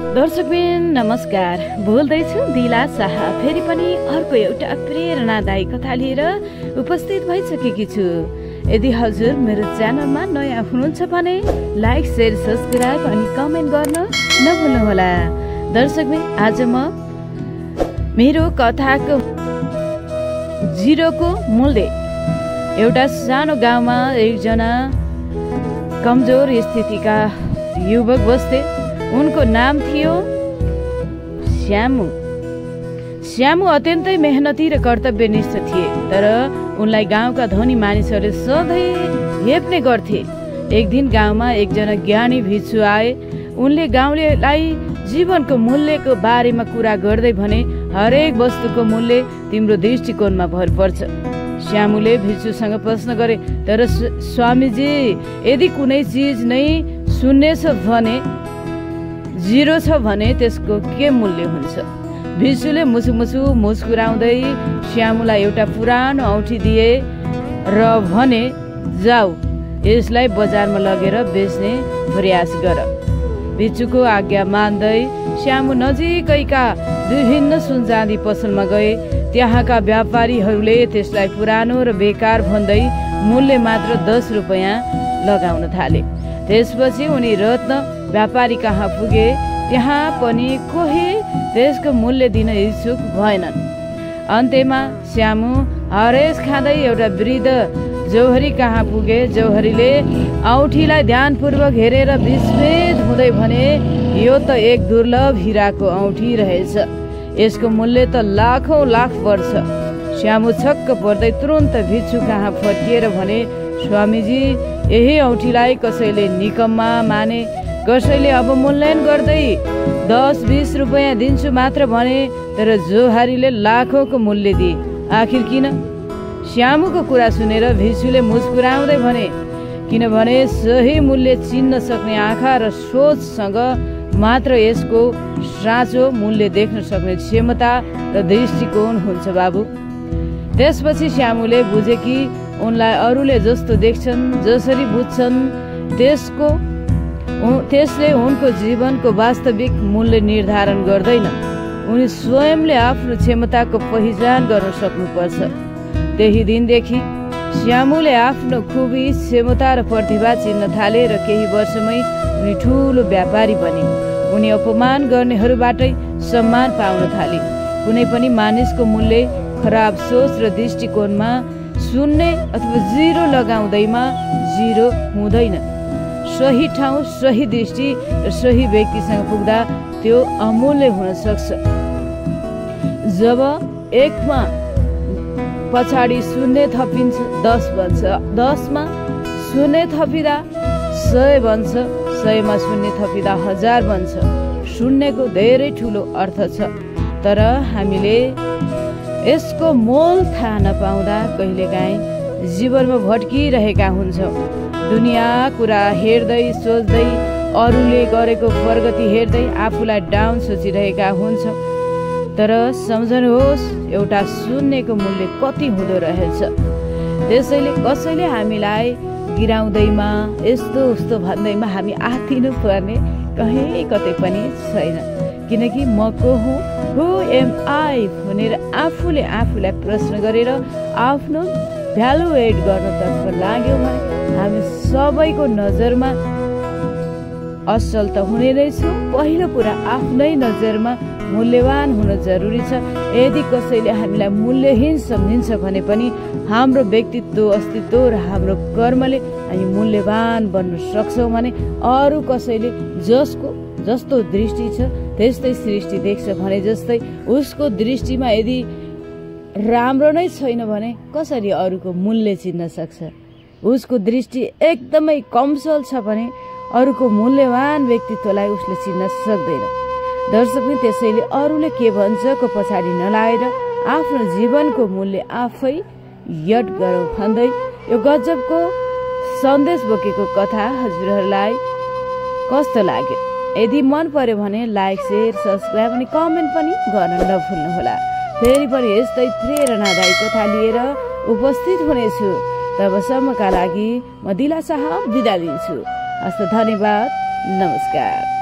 दर्शकबिन नमस्कार, बोल्दैछु दिला शाह। फेरि पनि अर्को एउटा प्रेरणादायी कथा लिएर उपस्थित भइसकेकी छु। यदि हजुर मेरो च्यानलमा नयाँ हुनुहुन्छ भने लाइक, शेयर, सब्सक्राइब अनि कमेन्ट गर्न नभुल्नुहोला। दर्शकबिन आज म मेरो कथाको जिरोको मूल्य। एउटा सानो गाउँमा एकजना कमजोर स्थितिका युवक बस्थे। उनको नाम थियो श्यामु। श्यामु अत्यन्तै मेहनती र कर्तव्यनिष्ठ थिए, तर उनलाई गाउँका धनी मानिसहरूले सधैँ हेप्ने गर्थे। एक दिन गाउँमा एकजना ज्ञानी भिक्षु आए। उनले गाउँलेलाई जीवनको मूल्यको बारेमा कुरा गर्दै भने, हरेक वस्तुको मूल्य तिम्रो दृष्टिकोणमा भर पर्छ। श्यामुले भिक्षुसँग प्रश्न गरे, तर स्वामीजी, यदि कुनै चिज नै शून्य छ भने, जिरो छ भने त्यसको के मूल्य हुन्छ? भिक्षुले मुसुमुसु मुस्कुराउँदै श्यामुलाई एउटा पुरानो औँठी दिए र भने, जाऊ यसलाई बजारमा लगेर बेच्ने प्रयास गर। भिक्षुको आज्ञा मान्दै श्यामु नजिकैका विभिन्न सुन चाँदी पसलमा गए। त्यहाँका व्यापारीहरूले त्यसलाई पुरानो र बेकार भन्दै मूल्य मात्र 10 रुपैयाँ लगाउन थाले। त्यसपछि उनी रत्न व्यापारी कहाँ पुगे। त्यहाँ पनि कोही त्यसको मूल्य दिन इच्छुक भएनन्। अन्त्यमा श्यामु हरेस खाँदै एउटा वृद्ध जौहरी कहाँ पुगे। जौहरीले औँठीलाई ध्यानपूर्वक हेरेर विस्मित हुँदै भने, यो त एक दुर्लभ हिराको औँठी रहेछ। यसको मूल्य त लाखौं लाख पर्छ। श्यामु छक्क पर्दै तुरन्त भिक्षु कहाँ फर्किएर भने, स्वामीजी, यही औँठीलाई कसैले निकम्मा माने, कसैले अवमूल्यन गर्दै 10-20 रुपैयाँ दिन्छु मात्र भने, तर जोहारीले लाखौंको मूल्य दिए। आखिर किन? श्यामुको कुरा सुनेर भिक्षुले मुस्कुराउँदै भने, किनभने सही मूल्य चिन्न सक्ने आँखा र सोचसँग मात्र यसको साँचो मूल्य देख्न सक्ने क्षमता र दृष्टिकोण हुन्छ बाबु। त्यसपछि श्यामुले बुझे कि उनलाई अरूले जस्तो देख्छन्, जसरी बुझ्छन्, त्यसले उनको जीवनको वास्तविक मूल्य निर्धारण गर्दैन। उनी स्वयंले आफ्नो क्षमताको पहिचान गर्न सक्नुपर्छ। त्यही दिनदेखि श्यामुले आफ्नो खुबी, क्षमता र प्रतिभा चिन्न थाले र केही वर्षमै उनी ठुलो व्यापारी बने। उनी अपमान गर्नेहरूबाटै सम्मान पाउन थाले। कुनै पनि मानिसको मूल्य खराब सोच र दृष्टिकोणमा शून्य अथवा जिरो लगाउँदैमा जिरो हुँदैन। सही ठाउँ, सही दृष्टि र सही व्यक्तिसँग पुग्दा त्यो अमूल्य हुन सक्छ। जब एकमा पछाडि शून्य थपिन्छ 10 बन्छ, 10 मा शून्य थपिँदा 100 बन्छ, 100 मा शून्य थपिँदा 1000 बन्छ। शून्यको धेरै ठुलो अर्थ छ, तर हामीले यसको मोल थाहा नपाउँदा कहिलेकाहीँ जीवनमा भट्किरहेका हुन्छौँ। दुनियाँ कुरा हेर्दै सोच्दै, अरूले गरेको प्रगति हेर्दै आफूलाई डाउन सोचिरहेका हुन्छौँ। तर सम्झनुहोस्, एउटा शून्यको मूल्य कति हुँदो रहेछ। त्यसैले कसैले हामीलाई गिराउँदैमा, यस्तो उस्तो भन्दैमा हामी आत्तिनु पर्ने कहीँ कतै पनि छैन। किनकि म को हुँ, हु एम आई भनेर आफूले आफूलाई प्रश्न गरेर आफ्नो भ्यालुएट गर्नतर्फ लाग्यौँ भने हामी सबैको नजरमा असल त हुने रहेछौँ। पहिलो कुरा आफ्नै नजरमा मूल्यवान हुन जरुरी छ। यदि कसैले हामीलाई मूल्यहीन सम्झिन्छ भने पनि हाम्रो व्यक्तित्व, अस्तित्व र हाम्रो कर्मले हामी मूल्यवान बन्न सक्छौँ भने अरू कसैले जस्तो दृष्टि छ त्यस्तै सृष्टि देख्छ भने जस्तै उसको दृष्टिमा यदि राम्रो नै छैन भने कसरी अरूको मूल्य चिन्न सक्छ? उसको दृष्टि एकदमै कमजोर छ भने अरूको मूल्यवान व्यक्तित्वलाई उसले चिन्न सक्दैन। दर्शक, त्यसैले अरूले के भन्छ को पछाडि नलागेर आफ्नो जीवनको मूल्य आफै याद गरौँ भन्दै यो गजबको सन्देश बोकेको कथा हजुरहरूलाई कस्तो लाग्यो? यदि मन पर्यो भने लाइक, शेयर, सब्सक्राइब अनि कमेन्ट पनि गर्न नभुल्नुहोला। फेरि पनि यस्तै प्रेरणादायी कथा लिएर उपस्थित हुनेछु। तबसम्मका लागि म दिला शाह बिदा लिन्छु। हस्त, धन्यवाद, नमस्कार।